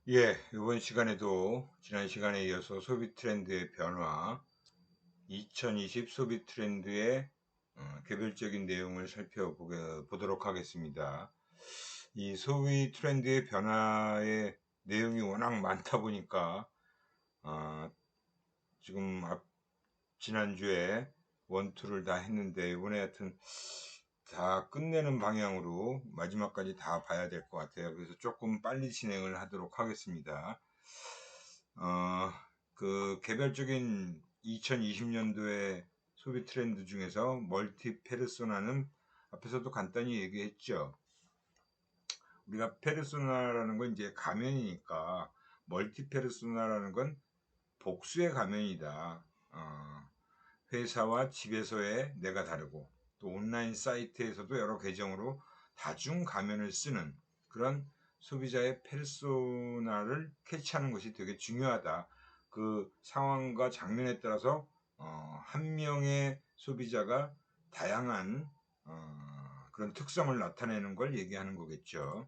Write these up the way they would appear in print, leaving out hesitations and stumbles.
예, 이번 시간에도 지난 시간에 이어서 소비 트렌드의 변화, 2020 소비 트렌드의 개별적인 내용을 살펴보도록 하겠습니다. 이 소비 트렌드의 변화의 내용이 워낙 많다 보니까 어, 지금 지난주에 원투를 다 했는데 이번에 하여튼 다 끝내는 방향으로 마지막까지 다 봐야 될 것 같아요. 그래서 조금 빨리 진행을 하도록 하겠습니다. 어, 그 개별적인 2020년도의 소비 트렌드 중에서 멀티 페르소나는 앞에서도 간단히 얘기했죠. 우리가 페르소나라는 건 이제 가면이니까 멀티 페르소나라는 건 복수의 가면이다. 회사와 집에서의 내가 다르고 또 온라인 사이트에서도 여러 계정으로 다중 가면을 쓰는 그런 소비자의 페르소나를 캐치하는 것이 되게 중요하다. 그 상황과 장면에 따라서 한 명의 소비자가 다양한 그런 특성을 나타내는 걸 얘기하는 거겠죠.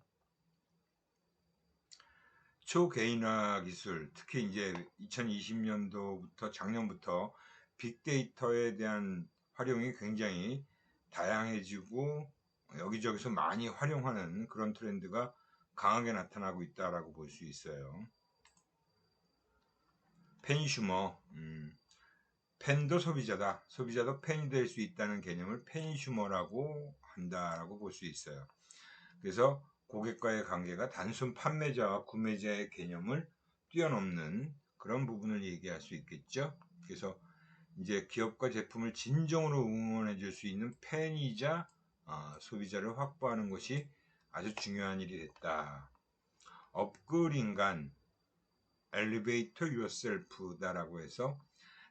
초개인화 기술, 특히 이제 2020년도부터 작년부터 빅데이터에 대한 활용이 굉장히 다양해지고 여기저기서 많이 활용하는 그런 트렌드가 강하게 나타나고 있다라고 볼 수 있어요. 팬슈머, 팬도 소비자다. 소비자도 팬이 될 수 있다는 개념을 팬슈머라고 한다라고 볼 수 있어요. 그래서 고객과의 관계가 단순 판매자와 구매자의 개념을 뛰어넘는 그런 부분을 얘기할 수 있겠죠. 그래서 이제 기업과 제품을 진정으로 응원해 줄 수 있는 팬이자 소비자를 확보하는 것이 아주 중요한 일이 됐다. 업글 인간, 엘리베이터 유어셀프다라고 해서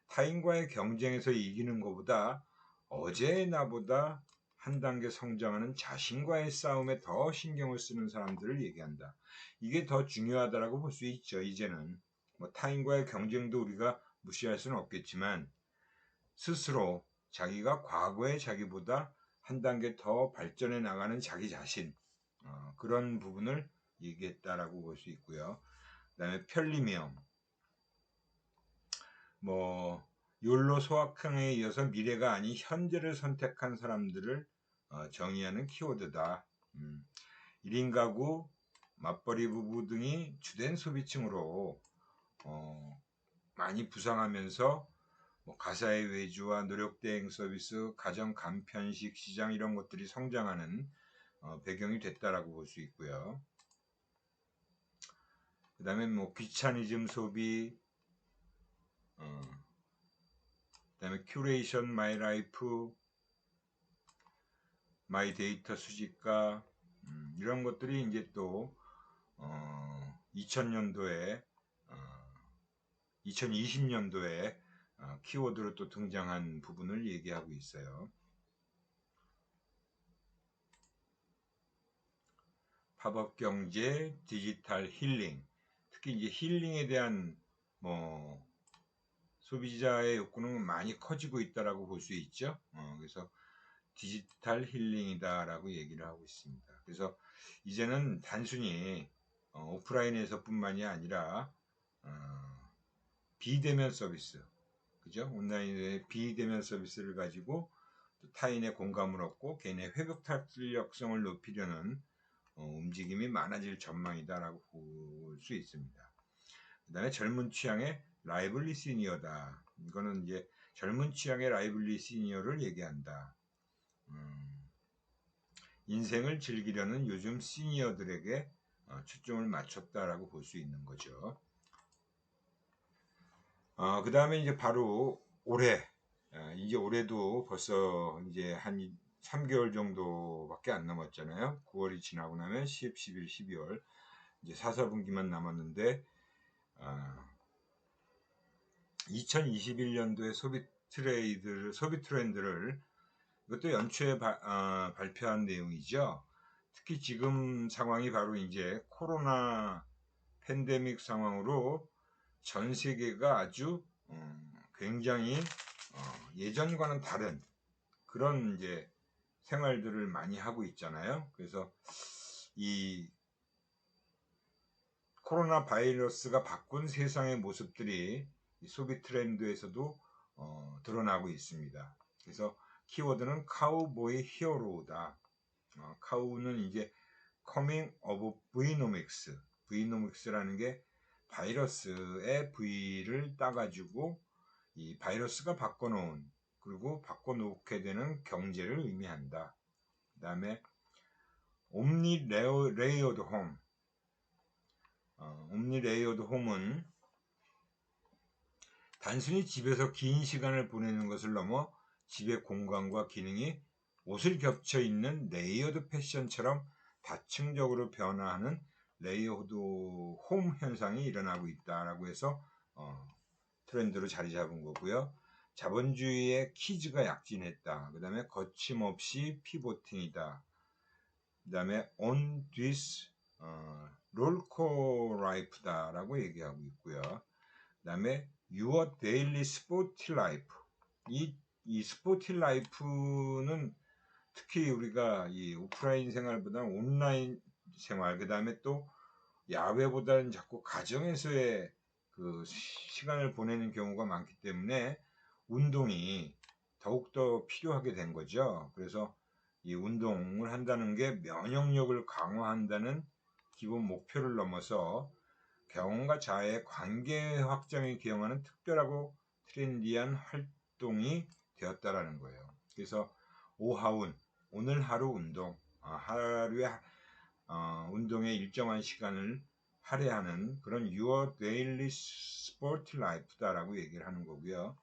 타인과의 경쟁에서 이기는 것보다 어제의 나보다 한 단계 성장하는 자신과의 싸움에 더 신경을 쓰는 사람들을 얘기한다. 이게 더 중요하다라고 볼 수 있죠. 이제는 뭐 타인과의 경쟁도 우리가 무시할 수는 없겠지만 스스로 자기가 과거의 자기보다 한 단계 더 발전해 나가는 자기 자신, 그런 부분을 얘기했다라고 볼 수 있고요. 그다음에 편리명, 뭐 욜로 소확행에 이어서 미래가 아닌 현재를 선택한 사람들을 정의하는 키워드다. 1인 가구, 맞벌이 부부 등이 주된 소비층으로 많이 부상하면서 뭐 가사의 외주와 노력 대행 서비스, 가정 간편식 시장 이런 것들이 성장하는 배경이 됐다라고 볼 수 있고요. 그 다음에 뭐 귀차니즘 소비, 그 다음에 큐레이션 마이 라이프, 마이 데이터 수집가, 이런 것들이 이제 또 2000년도에 2020년도에 키워드로 또 등장한 부분을 얘기하고 있어요. 팝업 경제, 디지털 힐링, 특히 이제 힐링에 대한 뭐 소비자의 욕구는 많이 커지고 있다라고 볼 수 있죠. 그래서 디지털 힐링이다라고 얘기를 하고 있습니다. 그래서 이제는 단순히 오프라인에서뿐만이 아니라 비대면 서비스, 그죠? 온라인의 비대면 서비스를 가지고 또 타인의 공감을 얻고 개인의 회복 탄력성을 높이려는 움직임이 많아질 전망이다라고 볼 수 있습니다. 그 다음에 젊은 취향의 라이블리 시니어다. 이거는 이제 젊은 취향의 라이블리 시니어를 얘기한다. 인생을 즐기려는 요즘 시니어들에게 초점을 맞췄다라고 볼 수 있는 거죠. 그 다음에 이제 바로 올해, 이제 올해도 벌써 이제 한 3개월 정도밖에 안 남았잖아요. 9월이 지나고 나면 10, 11, 12월 이제 4, 4분기만 남았는데 2021년도의 소비 트렌드를 이것도 연초에 발표한 내용이죠. 특히 지금 상황이 바로 이제 코로나 팬데믹 상황으로 전 세계가 아주 굉장히 예전과는 다른 그런 이제 생활들을 많이 하고 있잖아요. 그래서 이 코로나 바이러스가 바꾼 세상의 모습들이 소비 트렌드에서도 드러나고 있습니다. 그래서 키워드는 카우보이 히어로다. 카우는 이제 coming of Vnomics. Vnomics라는 게 바이러스의 V를 따가지고 이 바이러스가 바꿔놓은, 그리고 바꿔놓게 되는 경제를 의미한다. 그 다음에 옴니 레이어드 홈. 옴니 레이어드 홈은 단순히 집에서 긴 시간을 보내는 것을 넘어 집의 공간과 기능이 옷을 겹쳐 있는 레이어드 패션처럼 다층적으로 변화하는 레이어드 홈 현상이 일어나고 있다라고 해서 트렌드로 자리 잡은 거고요. 자본주의의 키즈가 약진했다. 그 다음에 거침없이 피보팅이다. 그 다음에 on this 롤코 라이프다라고 얘기하고 있고요. 그 다음에 your daily sport life. 이 스포티 라이프는 특히 우리가 이 오프라인 생활보다 온라인 생활, 그 다음에 또 야외보다는 자꾸 가정에서의 그 시간을 보내는 경우가 많기 때문에 운동이 더욱더 필요하게 된 거죠. 그래서 이 운동을 한다는 게 면역력을 강화한다는 기본 목표를 넘어서 경험과 자아의 관계 확장에 기여하는 특별하고 트렌디한 활동이 되었다라는 거예요. 그래서 오하운, 오늘 하루 운동, 하루에 운동에 일정한 시간을 할애하는 그런 Your Daily Sport Life다라고 얘기를 하는 거고요.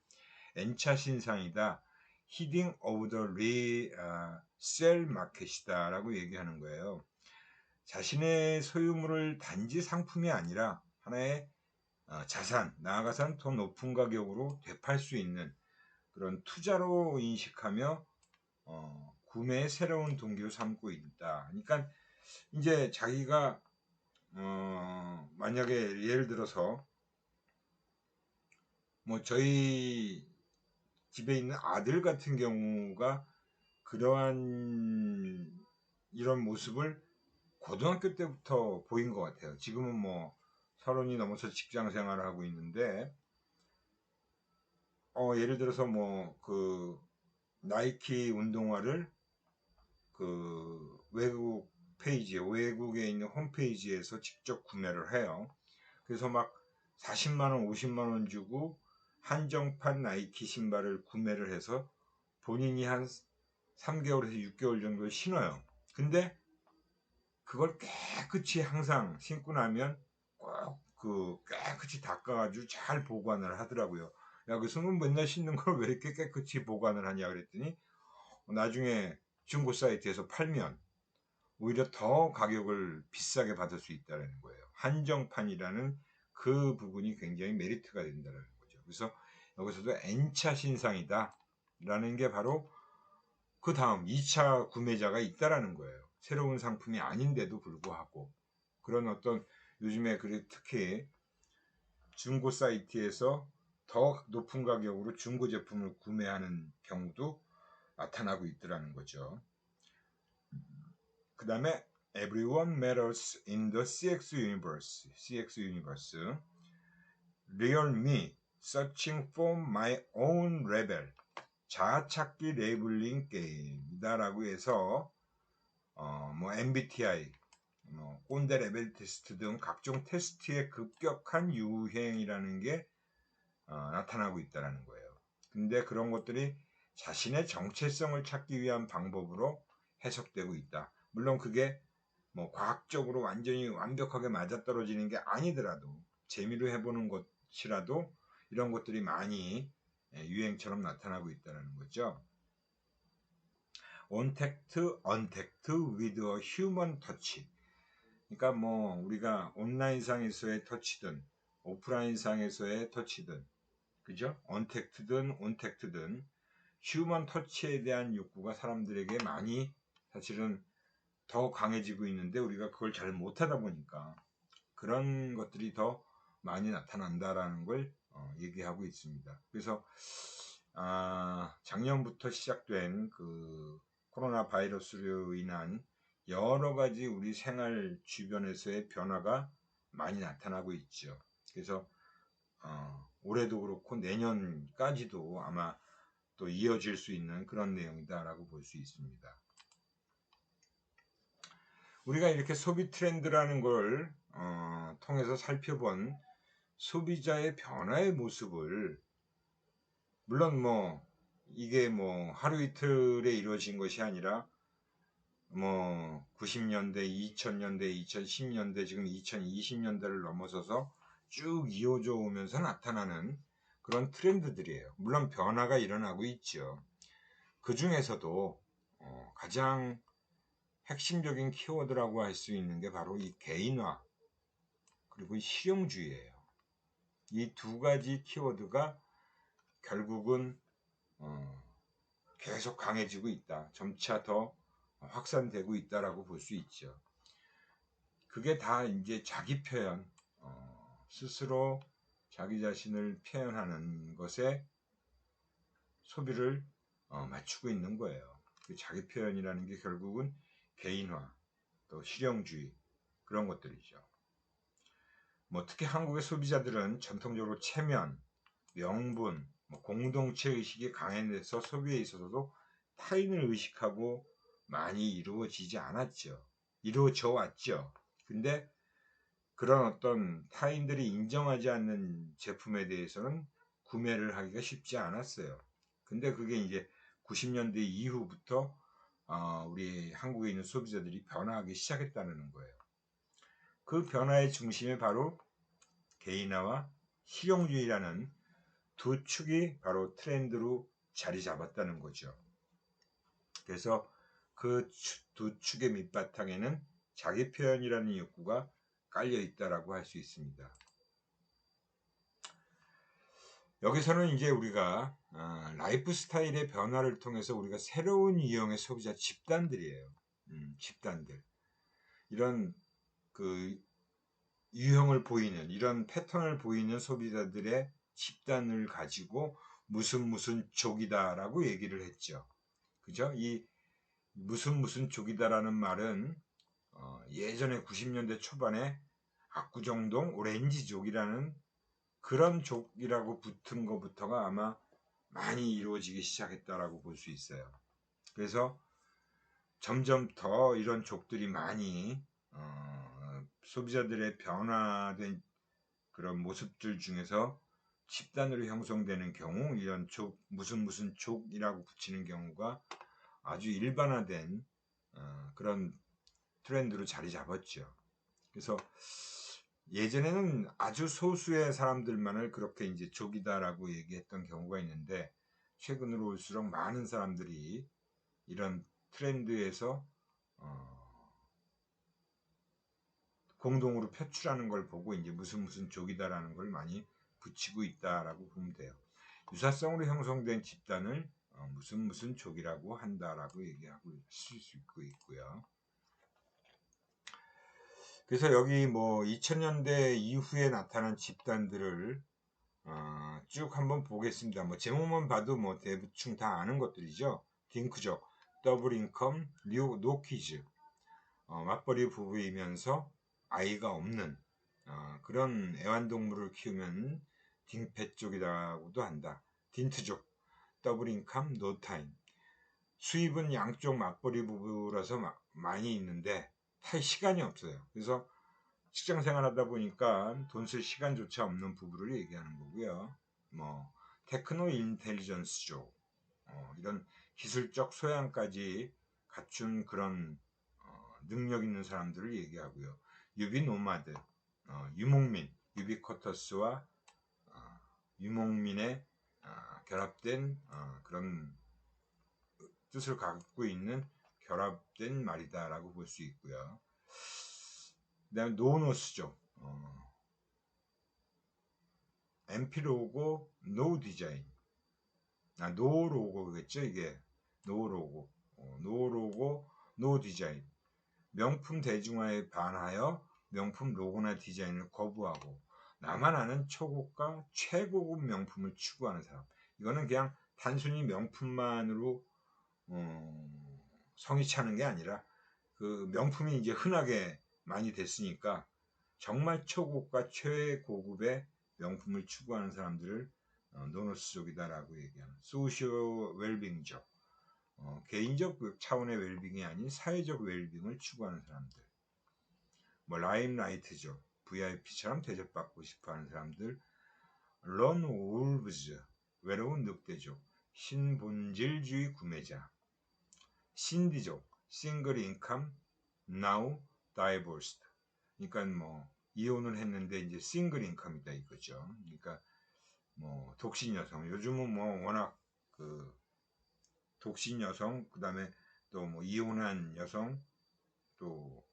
N차 신상이다. Heading of the Resale Market이다 라고 얘기하는 거예요. 자신의 소유물을 단지 상품이 아니라 하나의 자산, 나아가서는 더 높은 가격으로 되팔 수 있는 그런 투자로 인식하며 구매의 새로운 동기로 삼고 있다. 그러니까 이제 자기가 만약에 예를 들어서 뭐 저희 집에 있는 아들 같은 경우가 그러한 이런 모습을 고등학교 때부터 보인 것 같아요. 지금은 뭐 30이 넘어서 직장 생활을 하고 있는데 예를 들어서 뭐 그 나이키 운동화를 그 외국에 있는 홈페이지에서 직접 구매를 해요. 그래서 막 40만원, 50만원 주고 한정판 나이키 신발을 구매를 해서 본인이 한 3개월에서 6개월 정도 신어요. 근데 그걸 깨끗이 항상 신고 나면 꼭 그 깨끗이 닦아가지고 잘 보관을 하더라고요. 야, 그 손은 맨날 신는 걸 왜 이렇게 깨끗이 보관을 하냐 그랬더니 나중에 중고 사이트에서 팔면 오히려 더 가격을 비싸게 받을 수 있다는 거예요. 한정판이라는 그 부분이 굉장히 메리트가 된다는 거죠. 그래서 여기서도 N차 신상이다 라는 게 바로 그 다음 2차 구매자가 있다라는 거예요. 새로운 상품이 아닌데도 불구하고 그런 어떤 요즘에 특히 중고 사이트에서 더 높은 가격으로 중고 제품을 구매하는 경우도 나타나고 있더라는 거죠. 그 다음에 Everyone matters in the CX universe. CX universe. Real me searching for my own label. 자아찾기 레이블링 게임이다라고 해서 뭐 MBTI, 꼰대 레벨 테스트 등 각종 테스트의 급격한 유행이라는 게 나타나고 있다는 거예요. 근데 그런 것들이 자신의 정체성을 찾기 위한 방법으로 해석되고 있다. 물론 그게 뭐 과학적으로 완전히 완벽하게 맞아떨어지는 게 아니더라도 재미로 해보는 것이라도 이런 것들이 많이 유행처럼 나타나고 있다는 거죠. 온택트, 언택트 with a human touch. 그러니까 뭐 우리가 온라인상에서의 터치든 오프라인상에서의 터치든 그죠? 언택트든 온택트든 휴먼 터치에 대한 욕구가 사람들에게 많이 사실은 더 강해지고 있는데 우리가 그걸 잘 못하다 보니까 그런 것들이 더 많이 나타난다라는 걸 얘기하고 있습니다. 그래서 작년부터 시작된 그 코로나 바이러스로 인한 여러 가지 우리 생활 주변에서의 변화가 많이 나타나고 있죠. 그래서 올해도 그렇고 내년까지도 아마 또 이어질 수 있는 그런 내용이다라고 볼 수 있습니다. 우리가 이렇게 소비 트렌드라는 걸 통해서 살펴본 소비자의 변화의 모습을, 물론 뭐 이게 뭐 하루 이틀에 이루어진 것이 아니라 뭐 90년대, 2000년대, 2010년대, 지금 2020년대를 넘어서서 쭉 이어져 오면서 나타나는 그런 트렌드들이에요. 물론 변화가 일어나고 있죠. 그 중에서도 가장 핵심적인 키워드라고 할 수 있는 게 바로 이 개인화 그리고 실용주의예요. 이 두 가지 키워드가 결국은 계속 강해지고 있다. 점차 더 확산되고 있다라고 볼 수 있죠. 그게 다 이제 자기 표현, 스스로 자기 자신을 표현하는 것에 소비를 맞추고 있는 거예요. 그 자기 표현이라는 게 결국은 개인화, 또 실용주의 그런 것들이죠. 뭐 특히 한국의 소비자들은 전통적으로 체면, 명분, 공동체 의식이 강해서 소비에 있어서도 타인을 의식하고 많이 이루어져 왔죠. 근데 그런 어떤 타인들이 인정하지 않는 제품에 대해서는 구매를 하기가 쉽지 않았어요. 근데 그게 이제 90년대 이후부터 우리 한국에 있는 소비자들이 변화하기 시작했다는 거예요. 그 변화의 중심에 바로 개인화와 실용주의라는 두 축이 바로 트렌드로 자리 잡았다는 거죠. 그래서 그 두 축의 밑바탕에는 자기 표현이라는 욕구가 깔려 있다라고 할 수 있습니다. 여기서는 이제 우리가 라이프 스타일의 변화를 통해서 우리가 새로운 유형의 소비자 집단들이에요. 집단들. 이런 그 유형을 보이는, 이런 패턴을 보이는 소비자들의 집단을 가지고 무슨 족이다라고 얘기를 했죠. 그죠? 이 무슨 족이다라는 말은 예전에 90년대 초반에 압구정동 오렌지족이라는 그런 족이라고 붙은 것부터가 아마 많이 이루어지기 시작했다라고 볼 수 있어요. 그래서 점점 더 이런 족들이 많이 소비자들의 변화된 그런 모습들 중에서 집단으로 형성되는 경우, 이런 족, 무슨 족이라고 붙이는 경우가 아주 일반화된 그런 트렌드로 자리 잡았죠. 그래서 예전에는 아주 소수의 사람들만을 그렇게 이제 족이다라고 얘기했던 경우가 있는데, 최근으로 올수록 많은 사람들이 이런 트렌드에서 공동으로 표출하는 걸 보고 이제 무슨 족이다라는 걸 많이 붙이고 있다라고 보면 돼요. 유사성으로 형성된 집단을 무슨 족이라고 한다라고 얘기하고 쓸 수 있고요. 그래서 여기 뭐 2000년대 이후에 나타난 집단들을 쭉 한번 보겠습니다. 뭐 제목만 봐도 뭐 대충 다 아는 것들이죠. 딩크족, 더블 인컴, 노키즈, 맞벌이 부부이면서 아이가 없는 그런 애완동물을 키우면 딩펫족이라고도 한다. 딘트족, 더블 인컴, 노타임. 수입은 양쪽 맞벌이 부부라서 많이 있는데 탈 시간이 없어요. 그래서 직장 생활하다 보니까 돈 쓸 시간조차 없는 부부를 얘기하는 거고요. 뭐 테크노 인텔리전스족, 이런 기술적 소양까지 갖춘 그런 능력 있는 사람들을 얘기하고요. 유비 노마드, 유목민, 유비쿼터스와 유목민의 결합된 그런 뜻을 갖고 있는 결합된 말이다라고 볼 수 있고요. 그 다음에 노노스죠. MP 로고, 노 디자인. 노 로고겠죠, 이게. 노 로고. 노 로고, 노 디자인. 명품 대중화에 반하여 명품 로고나 디자인을 거부하고 나만 아는 초고가 최고급 명품을 추구하는 사람. 이거는 그냥 단순히 명품만으로 성이 차는 게 아니라 그 명품이 이제 흔하게 많이 됐으니까 정말 초고가 최고급의 명품을 추구하는 사람들을 노노스족이다라고 얘기하는 소시오 웰빙적 개인적 차원의 웰빙이 아닌 사회적 웰빙을 추구하는 사람들 뭐 라임라이트족 VIP처럼 대접받고 싶어하는 사람들 런 울브즈 외로운 늑대족 신본질주의 구매자 신디족 싱글 인컴 now divorced 그러니까 뭐 이혼을 했는데 이제 싱글 인컴이다 이거죠. 그러니까 뭐 독신 여성 요즘은 뭐 워낙 그 독신 여성 그다음에 또 뭐 이혼한 여성 또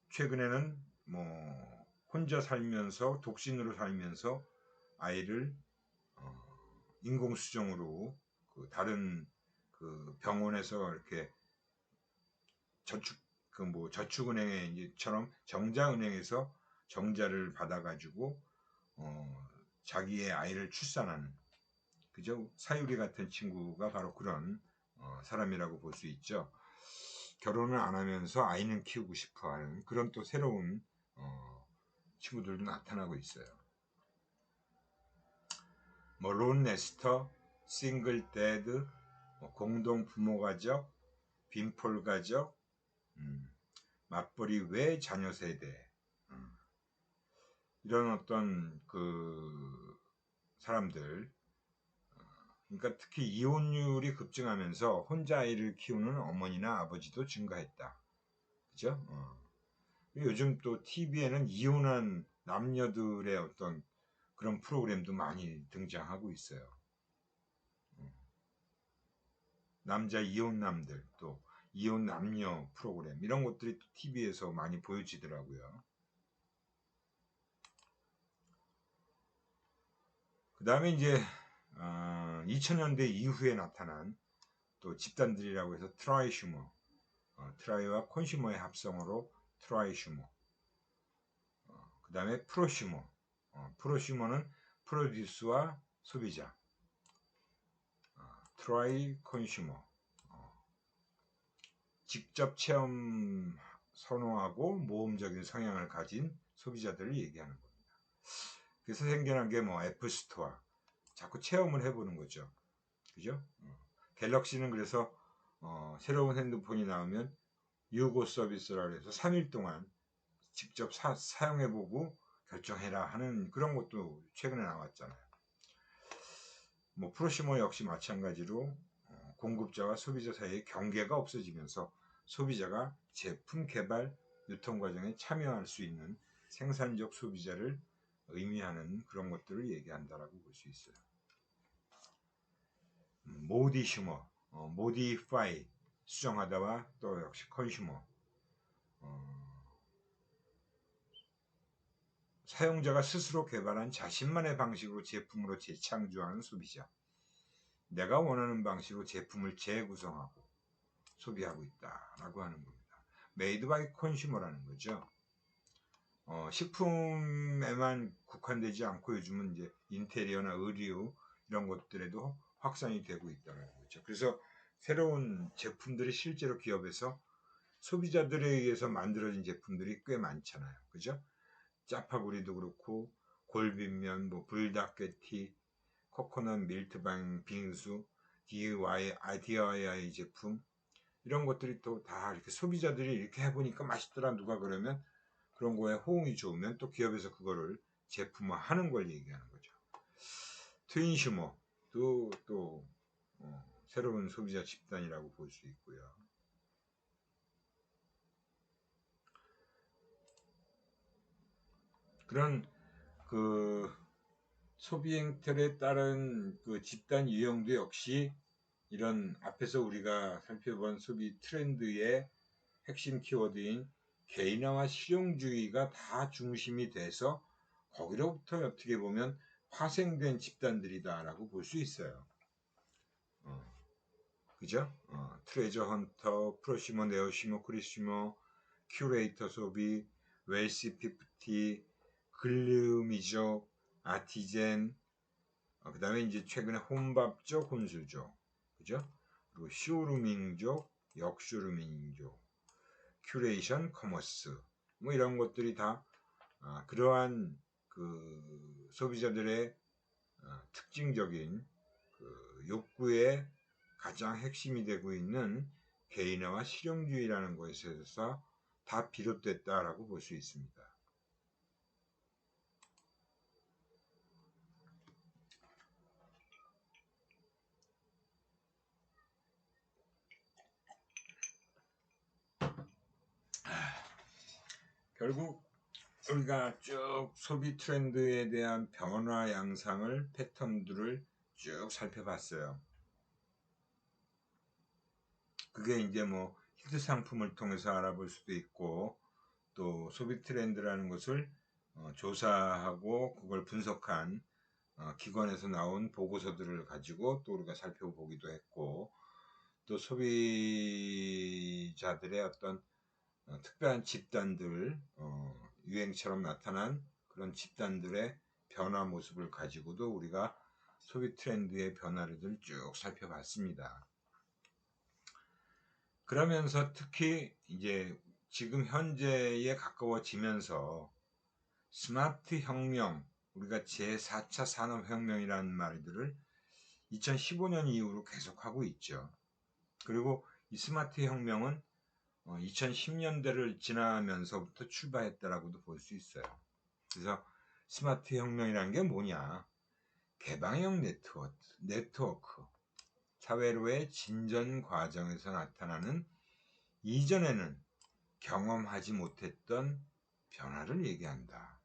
최근에는 뭐 혼자 살면서 독신으로 살면서 아이를 인공수정으로 그 다른 그 병원에서 이렇게 저축은행에 이제처럼 정자은행에서 정자를 받아가지고 자기의 아이를 출산하는 그죠? 사유리 같은 친구가 바로 그런 사람이라고 볼 수 있죠. 결혼을 안 하면서 아이는 키우고 싶어하는 그런 또 새로운 친구들도 나타나고 있어요. 뭐 론네스터, 싱글 데드, 공동 부모 가족, 빈폴 가족, 맞벌이 외 자녀 세대 이런 어떤 그 사람들 그러니까 특히 이혼율이 급증하면서 혼자 아이를 키우는 어머니나 아버지도 증가했다. 그죠? 요즘 또 TV에는 이혼한 남녀들의 어떤 그런 프로그램도 많이 등장하고 있어요. 남자 이혼남들 또 이혼 남녀 프로그램 이런 것들이 또 TV에서 많이 보여지더라고요. 그 다음에 이제 2000년대 이후에 나타난 또 집단들이라고 해서 트라이슈머 트라이와 콘슈머의 합성어로 트라이슈머 그 다음에 프로슈머 프로슈머는 프로듀스와 소비자 트라이 콘슈머 직접 체험 선호하고 모험적인 성향을 가진 소비자들을 얘기하는 겁니다. 그래서 생겨난 게 뭐 앱스토어 자꾸 체험을 해보는 거죠. 그죠? 갤럭시는 그래서 새로운 핸드폰이 나오면 유고 서비스라고 해서 3일 동안 직접 사용해보고 결정해라 하는 그런 것도 최근에 나왔잖아요. 뭐 프로시모 역시 마찬가지로 공급자와 소비자 사이의 경계가 없어지면서 소비자가 제품 개발, 유통 과정에 참여할 수 있는 생산적 소비자를 의미하는 그런 것들을 얘기한다라고 볼 수 있어요. 모디슈머, 모디파이, 수정하다와 또 역시 컨슈머 사용자가 스스로 개발한 자신만의 방식으로 제품으로 재창조하는 소비자 내가 원하는 방식으로 제품을 재구성하고 소비하고 있다라고 하는 겁니다. 메이드 바이 컨슈머라는 거죠. 식품에만 국한되지 않고 요즘은 이제 인테리어나 의류 이런 것들에도 확산이 되고 있다는 거죠. 그래서 새로운 제품들이 실제로 기업에서 소비자들에 의해서 만들어진 제품들이 꽤 많잖아요. 그죠? 짜파구리도 그렇고 골빈면, 뭐 불닭게티, 코코넛 밀트방 빙수, DIY 제품 이런 것들이 또 다 이렇게 소비자들이 이렇게 해보니까 맛있더라 누가 그러면 그런 거에 호응이 좋으면 또 기업에서 그거를 제품화하는 걸 얘기하는 거죠. 트윈슈머도 또 새로운 소비자 집단이라고 볼 수 있고요. 그런 그 소비 행태에 따른 그 집단 유형도 역시 이런 앞에서 우리가 살펴본 소비 트렌드의 핵심 키워드인 개인화와 실용주의가 다 중심이 돼서 거기로부터 어떻게 보면 파생된 집단들이다라고 볼 수 있어요. 그죠? 트레저 헌터, 프로시머, 네오시머, 크리시머, 큐레이터 소비, 웰시 피프티, 글루미족, 아티젠, 그 다음에 이제 최근에 혼밥족, 혼술족, 그죠? 그리고 쇼루밍족, 역쇼루밍족, 큐레이션, 커머스, 뭐 이런 것들이 다 그러한 그 소비자들의 특징적인 그 욕구의 가장 핵심이 되고 있는 개인화와 실용주의라는 것에서 다 비롯됐다라고 볼 수 있습니다. 결국 우리가 쭉 소비 트렌드에 대한 변화 양상을 패턴들을 쭉 살펴봤어요. 그게 이제 뭐 히트 상품을 통해서 알아볼 수도 있고, 또 소비 트렌드라는 것을 조사하고 그걸 분석한 기관에서 나온 보고서들을 가지고 또 우리가 살펴보기도 했고, 또 소비자들의 어떤 특별한 집단들, 유행처럼 나타난 그런 집단들의 변화 모습을 가지고도 우리가 소비 트렌드의 변화를 쭉 살펴봤습니다. 그러면서 특히 이제 지금 현재에 가까워지면서 스마트 혁명, 우리가 제4차 산업혁명이라는 말들을 2015년 이후로 계속하고 있죠. 그리고 이 스마트 혁명은 2010년대를 지나면서부터 출발했다라고도 볼 수 있어요. 그래서 스마트 혁명이라는 게 뭐냐? 개방형 네트워크, 사회로의 진전 과정에서 나타나는 이전에는 경험하지 못했던 변화를 얘기한다.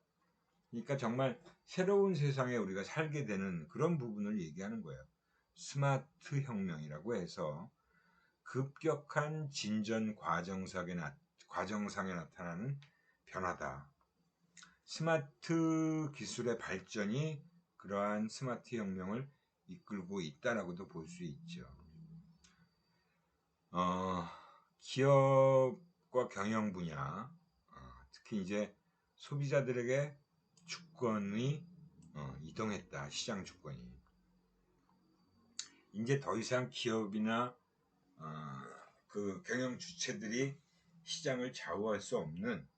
그러니까 정말 새로운 세상에 우리가 살게 되는 그런 부분을 얘기하는 거예요. 스마트 혁명이라고 해서 급격한 진전 과정상에 나타나는 변화다. 스마트 기술의 발전이 그러한 스마트 혁명을 이끌고 있다라고도 볼 수 있죠. 기업과 경영 분야, 특히 이제 소비자들에게 주권이 이동했다. 시장 주권이. 이제 더 이상 기업이나 그 경영 주체들이 시장을 좌우할 수 없는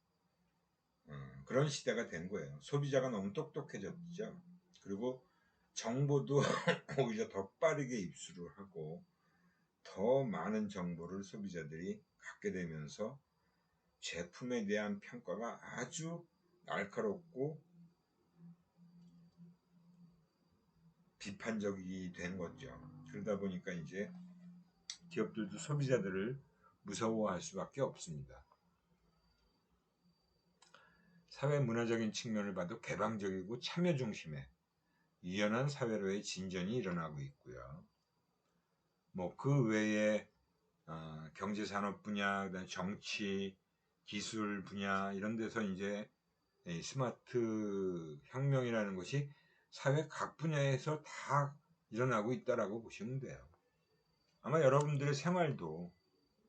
그런 시대가 된 거예요. 소비자가 너무 똑똑해졌죠. 그리고 정보도 오히려 더 빠르게 입수를 하고 더 많은 정보를 소비자들이 갖게 되면서 제품에 대한 평가가 아주 날카롭고 비판적이 된 거죠. 그러다 보니까 이제 기업들도 소비자들을 무서워할 수밖에 없습니다. 사회 문화적인 측면을 봐도 개방적이고 참여 중심의 유연한 사회로의 진전이 일어나고 있고요. 뭐 그 외에 경제산업 분야, 그다음 정치, 기술 분야 이런 데서 이제 스마트 혁명이라는 것이 사회 각 분야에서 다 일어나고 있다라고 보시면 돼요. 아마 여러분들의 생활도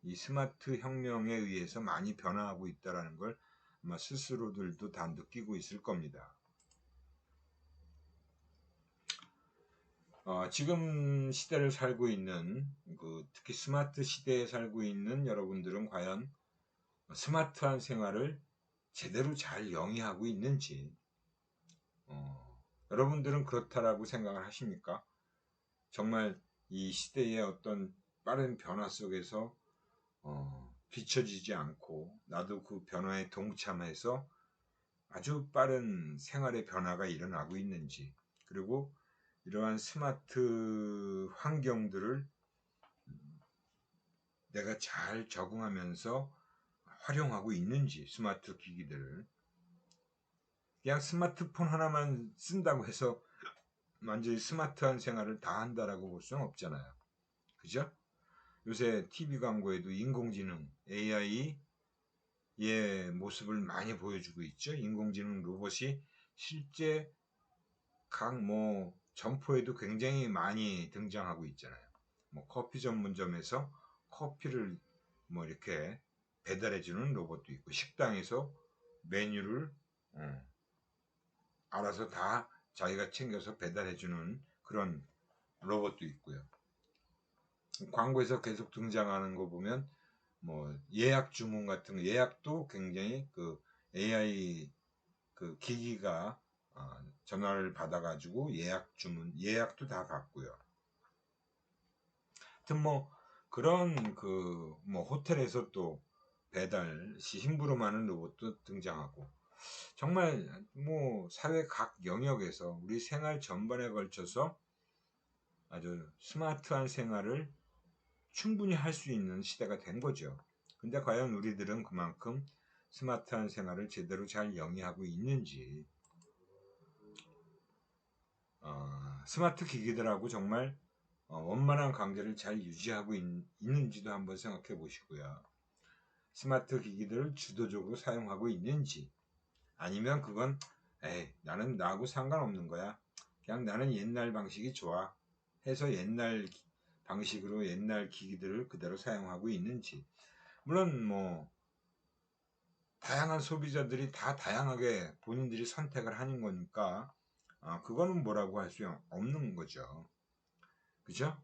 이 스마트 혁명에 의해서 많이 변화하고 있다라는 걸 아마 스스로들도 다 느끼고 있을 겁니다. 지금 시대를 살고 있는 특히 스마트 시대에 살고 있는 여러분들은 과연 스마트한 생활을 제대로 잘 영위하고 있는지 여러분들은 그렇다라고 생각을 하십니까? 정말 이 시대의 어떤 빠른 변화 속에서 뒤처지지 않고 나도 그 변화에 동참해서 아주 빠른 생활의 변화가 일어나고 있는지, 그리고 이러한 스마트 환경들을 내가 잘 적응하면서 활용하고 있는지, 스마트 기기들을 그냥 스마트폰 하나만 쓴다고 해서 완전히 스마트한 생활을 다 한다라고 볼 수는 없잖아요. 그죠? 요새 TV 광고에도 인공지능, AI의 모습을 많이 보여주고 있죠. 인공지능 로봇이 실제 각 점포에도 굉장히 많이 등장하고 있잖아요. 커피 전문점에서 커피를 이렇게 배달해주는 로봇도 있고, 식당에서 메뉴를 알아서 다 자기가 챙겨서 배달해주는 그런 로봇도 있고요. 광고에서 계속 등장하는 거 보면 예약 주문 같은 거, 예약도 굉장히 그 AI 그 기기가 전화를 받아가지고 예약도 다 받고요. 하여튼 뭐 그런 그 뭐 호텔에서 또 배달 시 힘부름 하는 로봇도 등장하고, 정말 뭐 사회 각 영역에서 우리 생활 전반에 걸쳐서 아주 스마트한 생활을 충분히 할 수 있는 시대가 된 거죠. 근데 과연 우리들은 그만큼 스마트한 생활을 제대로 잘 영위하고 있는지, 스마트 기기들하고 정말 원만한 관계를 잘 유지하고 있는지도 한번 생각해 보시고요. 스마트 기기들을 주도적으로 사용하고 있는지, 아니면 그건 나는 나하고 상관없는 거야, 그냥 나는 옛날 방식이 좋아 해서 옛날 방식으로 옛날 기기들을 그대로 사용하고 있는지. 물론 뭐 다양한 소비자들이 다 다양하게 본인들이 선택을 하는 거니까 그거는 뭐라고 할 수 없는 거죠. 그죠?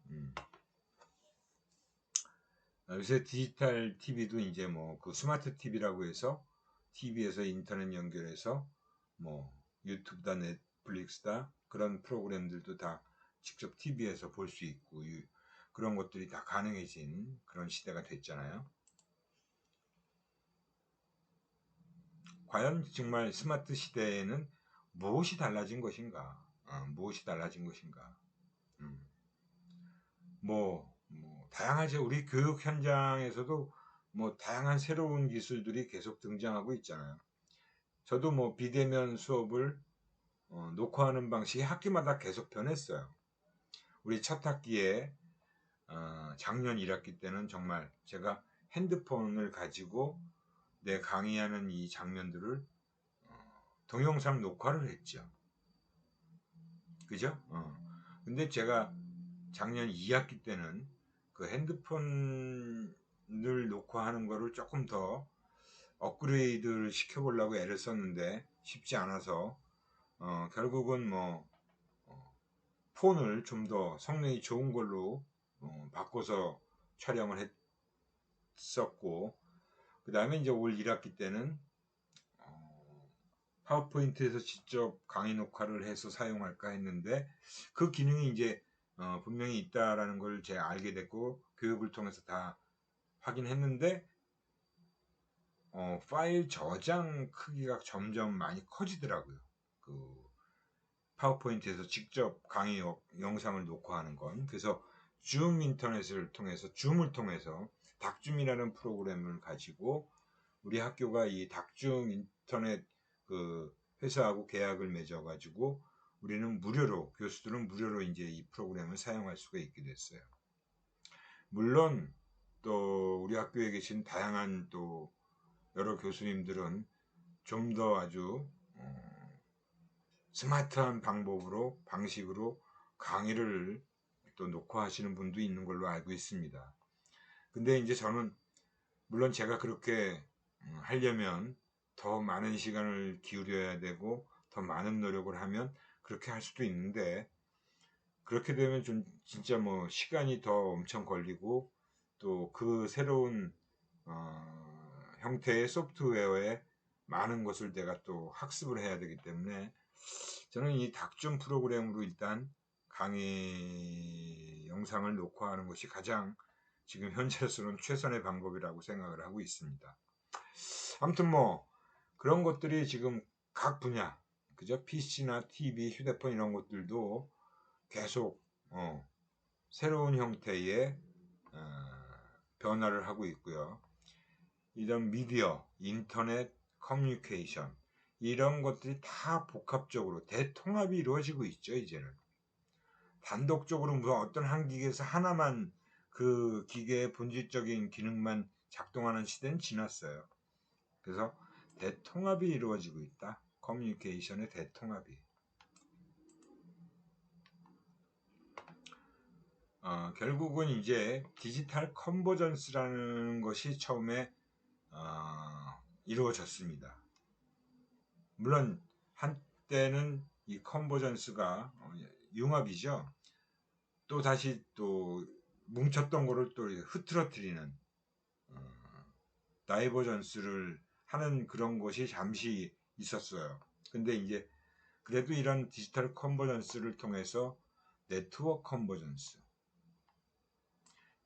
요새 디지털 TV도 이제 뭐 그 스마트 TV라고 해서 TV에서 인터넷 연결해서 뭐 유튜브다 넷플릭스다 그런 프로그램들도 다 직접 TV에서 볼 수 있고, 그런 것들이 다 가능해진 그런 시대가 됐잖아요. 과연 정말 스마트 시대에는 무엇이 달라진 것인가? 무엇이 달라진 것인가? 음. 뭐 다양하죠. 우리 교육 현장에서도 뭐 다양한 새로운 기술들이 계속 등장하고 있잖아요. 저도 뭐 비대면 수업을 녹화하는 방식이 학기마다 계속 변했어요. 우리 첫 학기에 작년 1학기 때는 정말 제가 핸드폰을 가지고 내 강의하는 이 장면들을 동영상 녹화를 했죠. 그죠? 근데 제가 작년 2학기 때는 그 핸드폰을 녹화하는 거를 조금 더 업그레이드를 시켜보려고 애를 썼는데 쉽지 않아서 결국은 뭐 폰을 좀 더 성능이 좋은 걸로 바꿔서 촬영을 했었고, 그 다음에 이제 올 1학기 때는 파워포인트에서 직접 강의 녹화를 해서 사용할까 했는데, 그 기능이 이제 분명히 있다라는 걸 제가 알게 됐고 교육을 통해서 다 확인했는데, 파일 저장 크기가 점점 많이 커지더라고요. 그 파워포인트에서 직접 강의 영상을 녹화하는 건. 그래서 줌을 통해서 닥줌이라는 프로그램을 가지고 우리 학교가 이 닥줌 인터넷 그 회사하고 계약을 맺어 가지고 우리는 교수들은 무료로 이제 이 프로그램을 사용할 수가 있게 됐어요. 물론 또 우리 학교에 계신 다양한 또 여러 교수님들은 좀 더 아주 스마트한 방식으로 강의를 또 녹화하시는 분도 있는 걸로 알고 있습니다. 근데 이제 저는 물론 제가 그렇게 하려면 더 많은 시간을 기울여야 되고 더 많은 노력을 하면 그렇게 할 수도 있는데, 그렇게 되면 좀 진짜 뭐 시간이 더 엄청 걸리고 또 그 새로운 형태의 소프트웨어에 많은 것을 내가 또 학습을 해야 되기 때문에 저는 이 닥줌 프로그램으로 일단 강의 영상을 녹화하는 것이 가장 지금 현재로서는 최선의 방법이라고 생각을 하고 있습니다. 아무튼 뭐 그런 것들이 지금 각 분야, 그죠? PC나 TV, 휴대폰 이런 것들도 계속 새로운 형태의 변화를 하고 있고요. 이런 미디어, 인터넷, 커뮤니케이션 이런 것들이 다 복합적으로 대통합이 이루어지고 있죠. 이제는 단독적으로 무슨 어떤 한 기계에서 하나만 그 기계의 본질적인 기능만 작동하는 시대는 지났어요. 그래서 대통합이 이루어지고 있다. 커뮤니케이션의 대통합이. 결국은 이제 디지털 컨버전스라는 것이 처음에 이루어졌습니다. 물론 한때는 이 컨버전스가 융합이죠. 또 다시 또 뭉쳤던 거를 또 흐트러뜨리는 다이버전스를 하는 그런 것이 잠시 있었어요. 근데 이제 그래도 이런 디지털 컨버전스를 통해서 네트워크 컨버전스,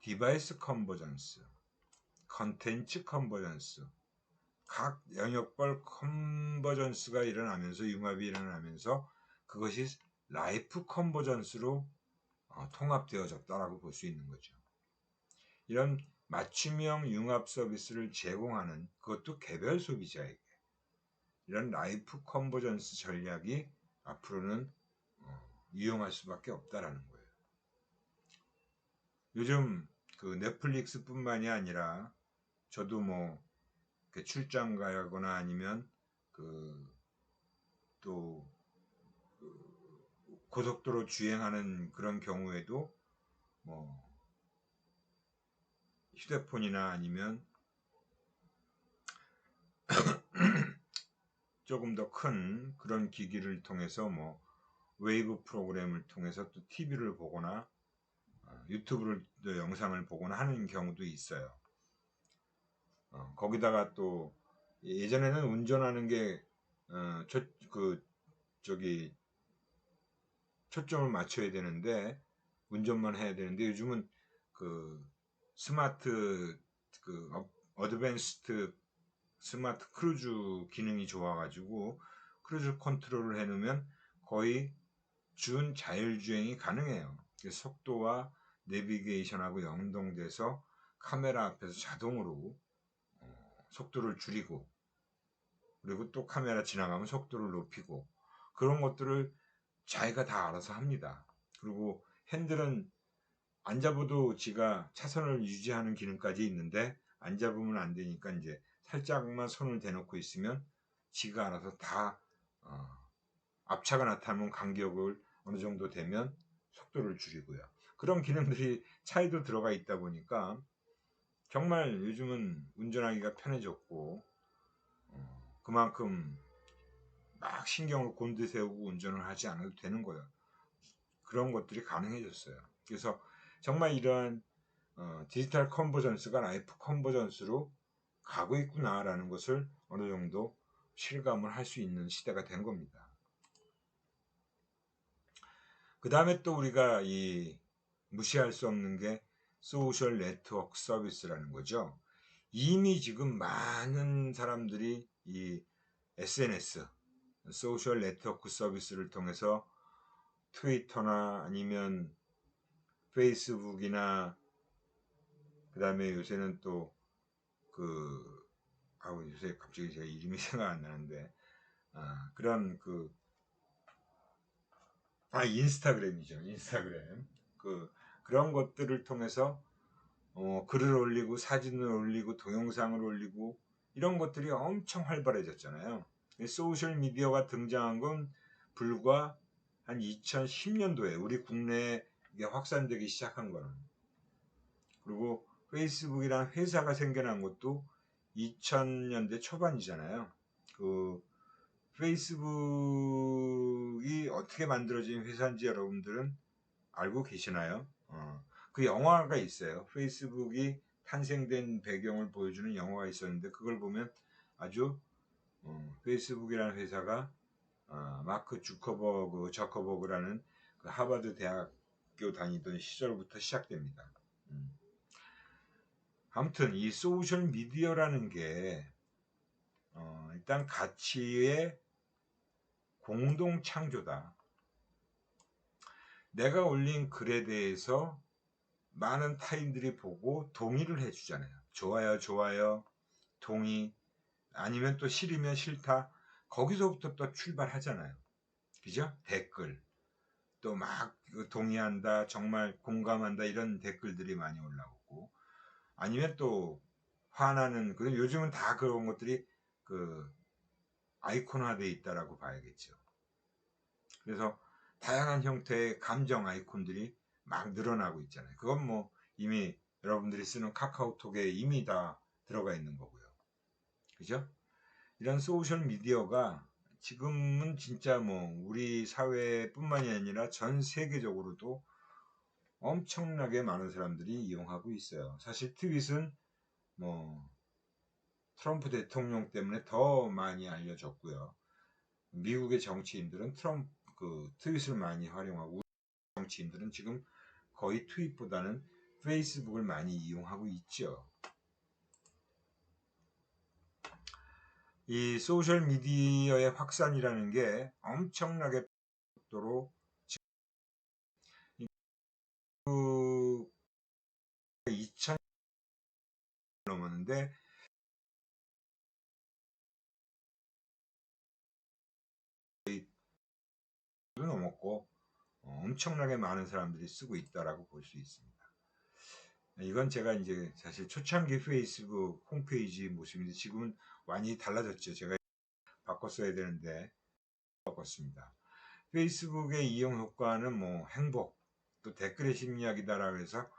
디바이스 컨버전스, 컨텐츠 컨버전스, 각 영역별 컨버전스가 일어나면서 융합이 일어나면서 그것이 라이프 컨버전스로 통합되어졌다라고 볼 수 있는 거죠. 이런 맞춤형 융합 서비스를 제공하는 그것도 개별 소비자에게 이런 라이프 컨버전스 전략이 앞으로는 유용할 수밖에 없다라는 거예요. 요즘 그 넷플릭스뿐만이 아니라 저도 뭐 출장 가거나 아니면 또 고속도로 주행하는 그런 경우에도 뭐 휴대폰이나 아니면 조금 더 큰 그런 기기를 통해서 뭐 웨이브 프로그램을 통해서 또 TV를 보거나 유튜브를 영상을 보거나 하는 경우도 있어요. 거기다가 또 예전에는 운전하는 게 초점을 맞춰야 되는데 운전만 해야 되는데 요즘은 그 스마트 어드밴스드 스마트 크루즈 기능이 좋아가지고 크루즈 컨트롤을 해놓으면 거의 준 자율주행이 가능해요. 속도와 내비게이션하고 연동돼서 카메라 앞에서 자동으로 속도를 줄이고 그리고 또 카메라 지나가면 속도를 높이고 그런 것들을 자기가 다 알아서 합니다. 그리고 핸들은 안 잡아도 지가 차선을 유지하는 기능까지 있는데 안 잡으면 안 되니까 이제 살짝만 손을 대놓고 있으면 지가 알아서 다 앞차가 나타나면 간격을 어느 정도 되면 속도를 줄이고요. 그런 기능들이 차에도 들어가 있다 보니까 정말 요즘은 운전하기가 편해졌고 그만큼 막 신경을 곤두세우고 운전을 하지 않아도 되는 거예요. 그런 것들이 가능해졌어요. 그래서 정말 이러한 디지털 컨버전스가 라이프 컨버전스로 가고 있구나라는 것을 어느 정도 실감을 할 수 있는 시대가 된 겁니다. 그 다음에 또 우리가 무시할 수 없는 게 소셜 네트워크 서비스라는 거죠. 이미 지금 많은 사람들이 이 SNS, 소셜 네트워크 서비스를 통해서 트위터나 아니면 페이스북이나 그 다음에 요새는 또 요새 갑자기 제가 이름이 생각 안 나는데 그런 인스타그램이죠. 인스타그램 그런 것들을 통해서 글을 올리고 사진을 올리고 동영상을 올리고 이런 것들이 엄청 활발해졌잖아요. 소셜 미디어가 등장한 건 불과 한 2010년도에 우리 국내에 확산되기 시작한 거는. 그리고 페이스북이라는 회사가 생겨난 것도 2000년대 초반이잖아요. 페이스북이 어떻게 만들어진 회사인지 여러분들은 알고 계시나요? 그 영화가 있어요. 페이스북이 탄생된 배경을 보여주는 영화가 있었는데 그걸 보면 아주 페이스북이라는 회사가 마크 저커버그라는 그 하버드 대학교 다니던 시절부터 시작됩니다. 아무튼 이 소셜 미디어라는 게 일단 가치의 공동 창조다. 내가 올린 글에 대해서 많은 타인들이 보고 동의를 해주잖아요. 좋아요, 좋아요, 동의, 아니면 또 싫으면 싫다. 거기서부터 또 출발하잖아요. 그죠? 댓글. 또 막 동의한다, 정말 공감한다, 이런 댓글들이 많이 올라오고. 아니면 또 화나는, 요즘은 다 그런 것들이 아이콘화되어 있다라고 봐야겠죠. 그래서 다양한 형태의 감정 아이콘들이 막 늘어나고 있잖아요. 그건 뭐 이미 여러분들이 쓰는 카카오톡에 이미 다 들어가 있는 거고요. 그죠? 이런 소셜 미디어가 지금은 진짜 뭐 우리 사회뿐만이 아니라 전 세계적으로도 엄청나게 많은 사람들이 이용하고 있어요. 사실 트윗은 뭐 트럼프 대통령 때문에 더 많이 알려졌고요. 미국의 정치인들은 트럼프 트윗을 많이 활용하고, 정치인들은 지금 거의 트윗보다는 페이스북을 많이 이용하고 있죠. 이 소셜 미디어의 확산이라는 게 엄청나게 속도로 2000 넘었는데 넘었고 엄청나게 많은 사람들이 쓰고 있다라고 볼 수 있습니다. 이건 제가 이제 사실 초창기 페이스북 홈페이지 모습인데 지금은 많이 달라졌죠. 제가 바꿨어야 되는데 바꿨습니다. 페이스북의 이용 효과는 뭐 행복, 또 댓글의 심리학이다라고 해서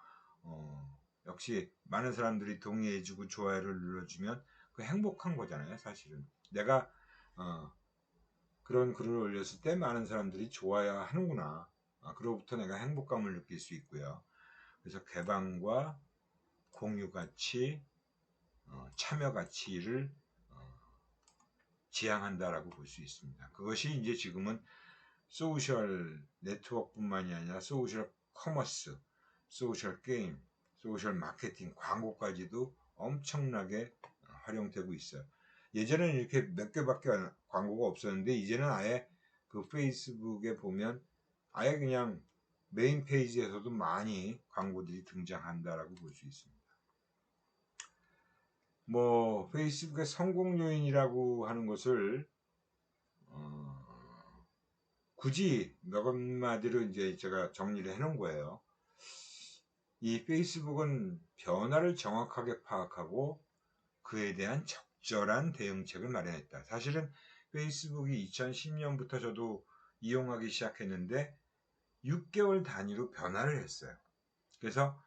역시 많은 사람들이 동의해주고 좋아요를 눌러주면 그 행복한 거잖아요. 사실은 내가 그런 글을 올렸을 때 많은 사람들이 좋아야 하는구나. 그로부터 내가 행복감을 느낄 수 있고요. 그래서 개방과 공유 가치, 참여 가치를 지향한다라고 볼 수 있습니다. 그것이 이제 지금은 소셜 네트워크뿐만이 아니라 소셜 커머스, 소셜 게임, 소셜 마케팅, 광고까지도 엄청나게 활용되고 있어요. 예전에는 이렇게 몇 개밖에 광고가 없었는데 이제는 아예 그 페이스북에 보면 아예 그냥 메인 페이지에서도 많이 광고들이 등장한다라고 볼 수 있습니다. 뭐 페이스북의 성공 요인이라고 하는 것을 굳이 몇 마디로 이제 제가 정리를 해 놓은 거예요. 이 페이스북은 변화를 정확하게 파악하고 그에 대한 적절한 대응책을 마련했다. 사실은 페이스북이 2010년부터 저도 이용하기 시작했는데 6개월 단위로 변화를 했어요. 그래서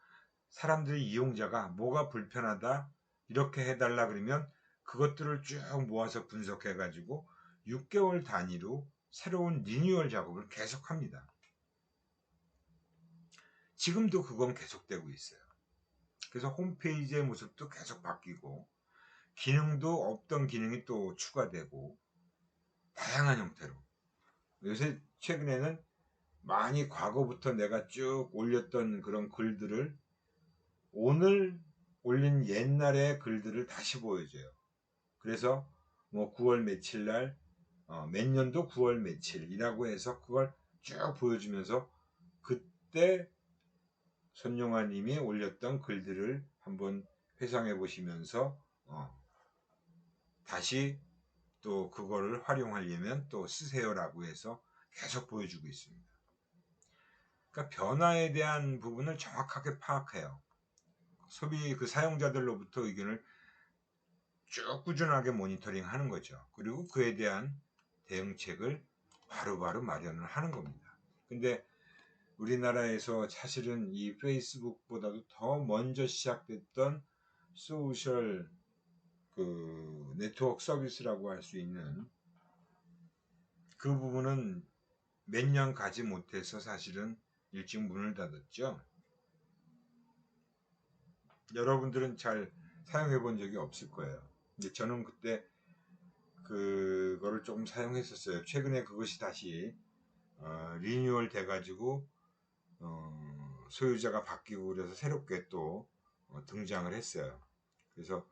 사람들이 이용자가 뭐가 불편하다 이렇게 해달라 그러면 그것들을 쭉 모아서 분석해 가지고 6개월 단위로 새로운 리뉴얼 작업을 계속합니다. 지금도 그건 계속되고 있어요. 그래서 홈페이지의 모습도 계속 바뀌고 기능도 없던 기능이 또 추가되고 다양한 형태로 요새 최근에는 많이 과거부터 내가 쭉 올렸던 그런 글들을 오늘 올린 옛날의 글들을 다시 보여줘요. 그래서 뭐 9월 며칠 날 몇 년도 9월 며칠이라고 해서 그걸 쭉 보여주면서 그때 손용아 님이 올렸던 글들을 한번 회상해 보시면서 다시 또 그거를 활용하려면 또 쓰세요라고 해서 계속 보여주고 있습니다. 그러니까 변화에 대한 부분을 정확하게 파악해요. 소비 그 사용자들로부터 의견을 쭉 꾸준하게 모니터링 하는 거죠. 그리고 그에 대한 대응책을 바로바로 마련을 하는 겁니다. 근데 우리나라에서 사실은 이 페이스북보다도 더 먼저 시작됐던 소셜 네트워크 서비스라고 할 수 있는 그 부분은 몇 년 가지 못해서 사실은 일찍 문을 닫았죠. 여러분들은 잘 사용해 본 적이 없을 거예요. 근데 저는 그때 그거를 조금 사용했었어요. 최근에 그것이 다시 리뉴얼 돼가지고 소유자가 바뀌고 그래서 새롭게 또 등장을 했어요. 그래서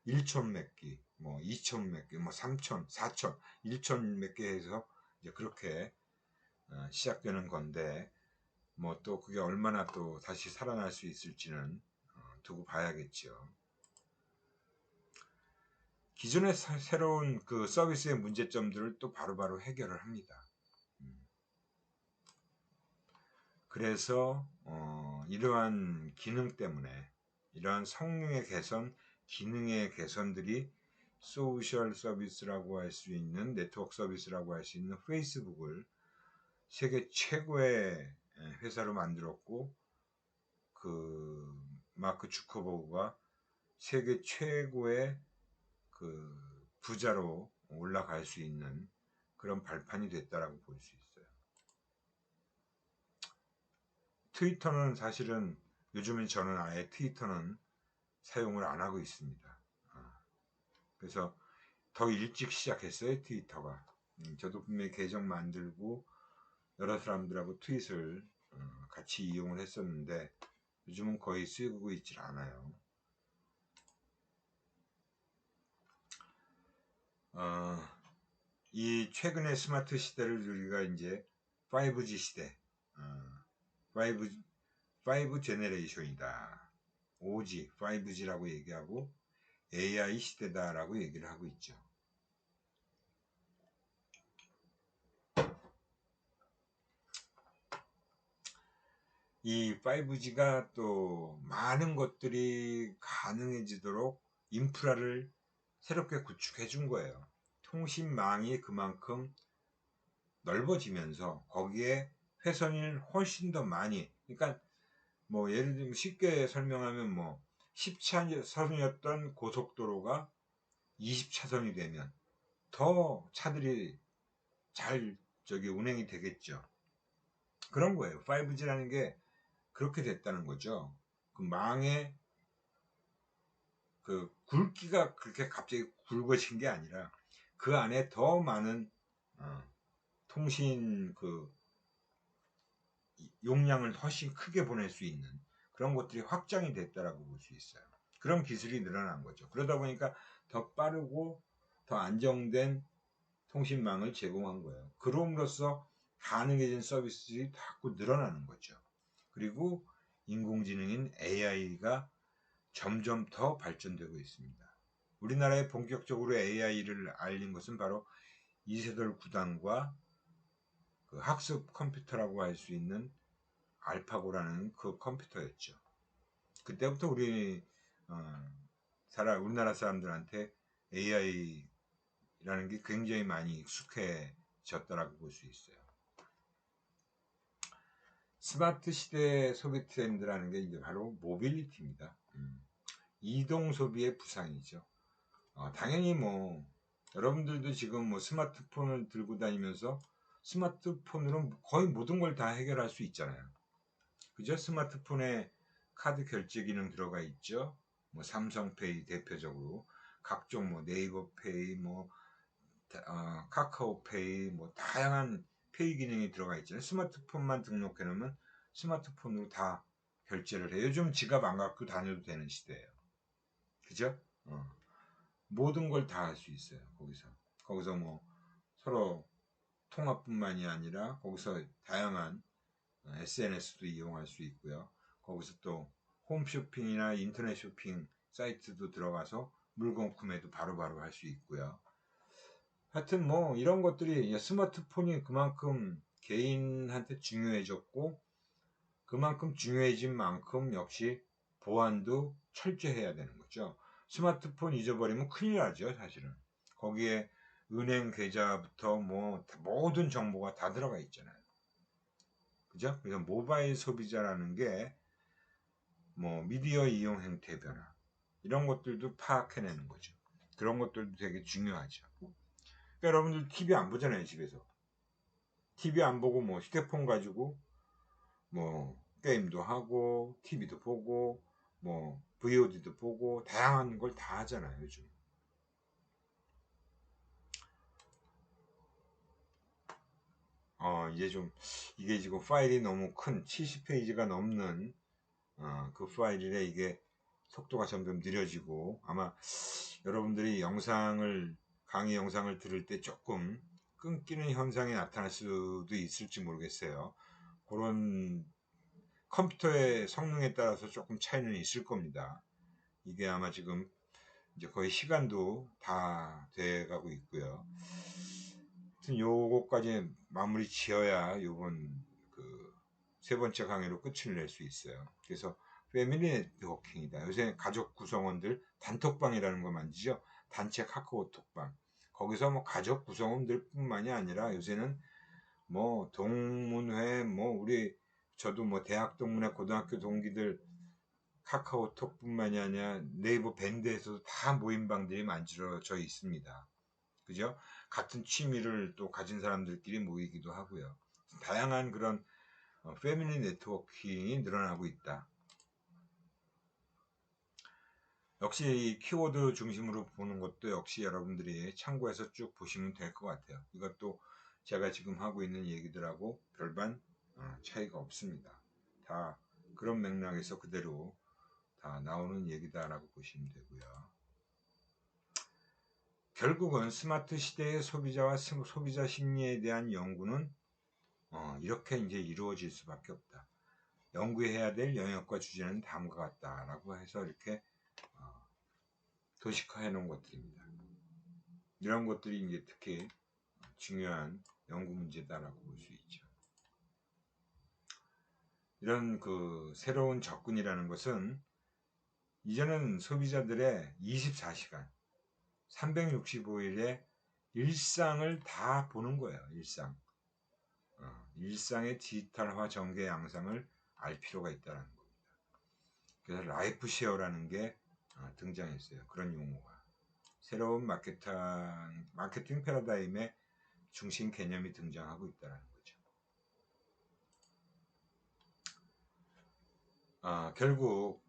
1천 몇 개, 뭐 2천 몇 개, 뭐 3천, 4천, 1천 몇 개 해서 이제 그렇게 시작되는 건데 뭐 또 그게 얼마나 또 다시 살아날 수 있을지는 두고 봐야겠죠. 기존의 새로운 그 서비스의 문제점들을 또 바로바로 해결을 합니다. 그래서 이러한 기능 때문에 이러한 성능의 개선, 기능의 개선들이 소셜 서비스라고 할 수 있는 네트워크 서비스라고 할 수 있는 페이스북을 세계 최고의 회사로 만들었고 그 마크 주커버그가 세계 최고의 그 부자로 올라갈 수 있는 그런 발판이 됐다라고 볼 수 있어요. 트위터는 사실은 요즘은 저는 아예 트위터는 사용을 안 하고 있습니다. 그래서 더 일찍 시작했어요, 트위터가. 저도 분명히 계정 만들고 여러 사람들하고 트윗을 같이 이용을 했었는데 요즘은 거의 쓰고 있질 않아요. 이 최근의 스마트 시대를 우리가 이제 5G 시대, 5 제네레이션이다. 5G, 5G라고 얘기하고 AI 시대다라고 얘기를 하고 있죠. 이 5G가 또 많은 것들이 가능해지도록 인프라를 새롭게 구축해 준 거예요. 통신망이 그만큼 넓어지면서 거기에 회선을 훨씬 더 많이, 그러니까 뭐 예를 들면 쉽게 설명하면 뭐 10차선이었던 고속도로가 20차선이 되면 더 차들이 잘 운행이 되겠죠. 그런 거예요. 5G라는 게 그렇게 됐다는 거죠. 그 망의 그 굵기가 그렇게 갑자기 굵어진 게 아니라 그 안에 더 많은 통신 그 용량을 훨씬 크게 보낼 수 있는 그런 것들이 확장이 됐다라고 볼 수 있어요. 그런 기술이 늘어난 거죠. 그러다 보니까 더 빠르고 더 안정된 통신망을 제공한 거예요. 그럼으로써 가능해진 서비스들이 자꾸 늘어나는 거죠. 그리고 인공지능인 AI가 점점 더 발전되고 있습니다. 우리나라에 본격적으로 AI를 알린 것은 바로 이세돌 구단과 그 학습 컴퓨터라고 할 수 있는 알파고라는 그 컴퓨터였죠. 그때부터 우리나라 사람들한테 AI라는 게 굉장히 많이 익숙해졌다라고 볼 수 있어요. 스마트 시대 소비 트렌드라는 게 이제 바로 모빌리티입니다. 이동 소비의 부상이죠. 당연히 뭐 여러분들도 지금 뭐 스마트폰을 들고 다니면서 스마트폰으로 거의 모든 걸 다 해결할 수 있잖아요. 그죠? 스마트폰에 카드 결제 기능 들어가 있죠. 뭐 삼성페이 대표적으로 각종 뭐 네이버페이, 뭐 카카오페이, 뭐 다양한 페이 기능이 들어가 있잖아요. 스마트폰만 등록해 놓으면 스마트폰으로 다 결제를 해요. 요즘 지갑 안 갖고 다녀도 되는 시대예요. 그죠? 모든 걸 다 할 수 있어요. 거기서 뭐 서로 통화뿐만이 아니라 거기서 다양한 SNS도 이용할 수 있고요. 거기서 또 홈쇼핑이나 인터넷 쇼핑 사이트도 들어가서 물건 구매도 바로바로 할 수 있고요. 하여튼 뭐 이런 것들이 스마트폰이 그만큼 개인한테 중요해졌고 그만큼 중요해진 만큼 역시 보안도 철저해야 되는 거죠. 스마트폰 잊어버리면 큰일 나죠, 사실은. 거기에 은행 계좌부터 뭐 모든 정보가 다 들어가 있잖아요. 그죠? 그래서 모바일 소비자라는 게 뭐 미디어 이용 행태 변화 이런 것들도 파악해내는 거죠. 그런 것들도 되게 중요하죠. 그러니까 여러분들 TV 안 보잖아요, 집에서. TV 안 보고 뭐 휴대폰 가지고 뭐 게임도 하고 TV도 보고 뭐 VOD도 보고 다양한 걸 다 하잖아요, 요즘. 이제 좀 이게 지금 파일이 너무 큰 70페이지가 넘는 그 파일이래. 이게 속도가 점점 느려지고 아마 여러분들이 강의 영상을 들을 때 조금 끊기는 현상이 나타날 수도 있을지 모르겠어요. 그런 컴퓨터의 성능에 따라서 조금 차이는 있을 겁니다. 이게 아마 지금 이제 거의 시간도 다 돼가고 있고요. 하여튼 요거까지 마무리 지어야 요번 그 세 번째 강의로 끝을 낼 수 있어요. 그래서 패밀리 네트워킹이다. 요새 가족 구성원들 단톡방이라는 거 만지죠. 단체 카카오톡방. 거기서 뭐 가족 구성원들 뿐만이 아니라 요새는 뭐 동문회 저도 뭐 대학 동문회 고등학교 동기들 카카오톡뿐만이 아니라 네이버 밴드에서도 다 모임방들이 만들어져 있습니다. 그죠? 같은 취미를 또 가진 사람들끼리 모이기도 하고요. 다양한 그런 패밀리 네트워킹이 늘어나고 있다. 역시 이 키워드 중심으로 보는 것도 역시 여러분들이 참고해서 쭉 보시면 될 것 같아요. 이것도 제가 지금 하고 있는 얘기들하고 별반 차이가 없습니다. 다 그런 맥락에서 그대로 다 나오는 얘기다라고 보시면 되고요. 결국은 스마트 시대의 소비자와 소비자 심리에 대한 연구는 이렇게 이제 이루어질 수밖에 없다. 연구해야 될 영역과 주제는 다음과 같다라고 해서 이렇게 도식화해 놓은 것들입니다. 이런 것들이 이제 특히 중요한 연구 문제다라고 볼 수 있죠. 이런 그 새로운 접근이라는 것은 이제는 소비자들의 24시간, 365일의 일상을 다 보는 거예요. 일상의 디지털화 전개 양상을 알 필요가 있다는 겁니다. 그래서 라이프 쉐어라는 게 등장했어요. 그런 용어가. 새로운 마케팅 패러다임의 중심 개념이 등장하고 있다는 거죠. 결국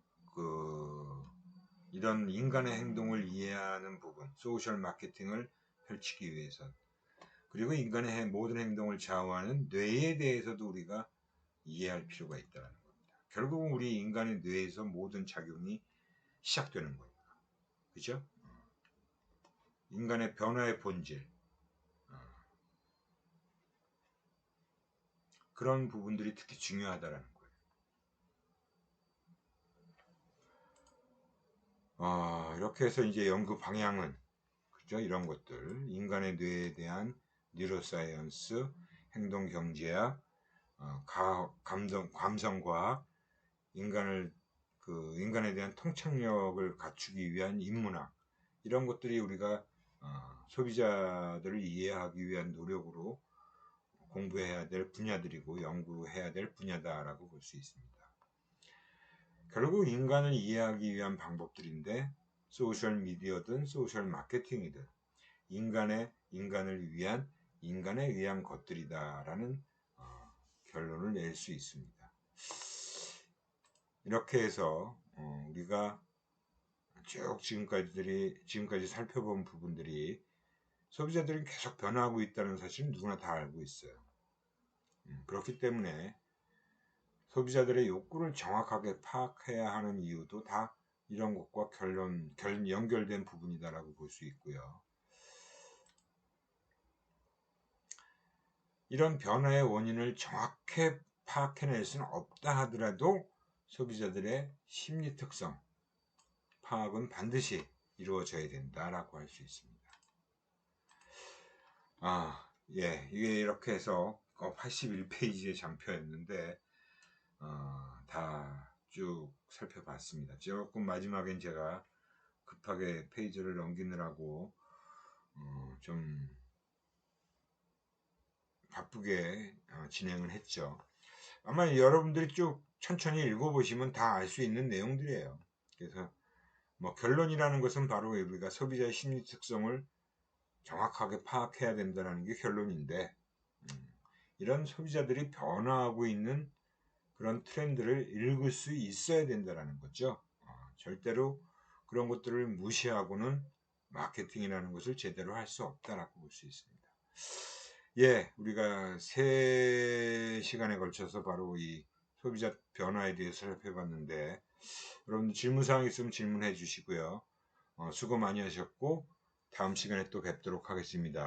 이런 인간의 행동을 이해하는 부분, 소셜 마케팅을 펼치기 위해선, 그리고 인간의 모든 행동을 좌우하는 뇌에 대해서도 우리가 이해할 필요가 있다는 겁니다. 결국은 우리 인간의 뇌에서 모든 작용이 시작되는 겁니다. 그죠? 인간의 변화의 본질, 그런 부분들이 특히 중요하다라는 거예요. 이렇게 해서 이제 연구 방향은, 그죠? 이런 것들, 인간의 뇌에 대한 뉴로사이언스, 행동 경제학, 감성과학, 인간에 대한 통찰력을 갖추기 위한 인문학, 이런 것들이 우리가 소비자들을 이해하기 위한 노력으로 공부해야 될 분야들이고 연구해야 될 분야다라고 볼 수 있습니다. 결국 인간을 이해하기 위한 방법들인데, 소셜 미디어든 소셜 마케팅이든 인간을 위한 것들이다라는 결론을 낼 수 있습니다. 이렇게 해서 우리가 쭉 지금까지 살펴본 부분들이 소비자들이 계속 변화하고 있다는 사실은 누구나 다 알고 있어요. 그렇기 때문에 소비자들의 욕구를 정확하게 파악해야 하는 이유도 다 이런 것과 연결된 부분이다라고 볼 수 있고요. 이런 변화의 원인을 정확히 파악해낼 수는 없다 하더라도 소비자들의 심리 특성 파악은 반드시 이루어져야 된다라고 할 수 있습니다. 이게 이렇게 해서 81페이지의 장표였는데 다 쭉 살펴봤습니다. 조금 마지막엔 제가 급하게 페이지를 넘기느라고 좀 바쁘게 진행을 했죠. 아마 여러분들이 쭉 천천히 읽어보시면 다 알 수 있는 내용들이에요. 그래서 결론이라는 것은 바로 우리가 소비자의 심리 특성을 정확하게 파악해야 된다는 게 결론인데, 이런 소비자들이 변화하고 있는 그런 트렌드를 읽을 수 있어야 된다는 거죠. 절대로 그런 것들을 무시하고는 마케팅이라는 것을 제대로 할 수 없다라고 볼 수 있습니다. 우리가 3시간에 걸쳐서 바로 이 소비자 변화에 대해서 살펴봤는데, 여러분 질문사항 있으면 질문해 주시고요. 수고 많이 하셨고 다음 시간에 또 뵙도록 하겠습니다.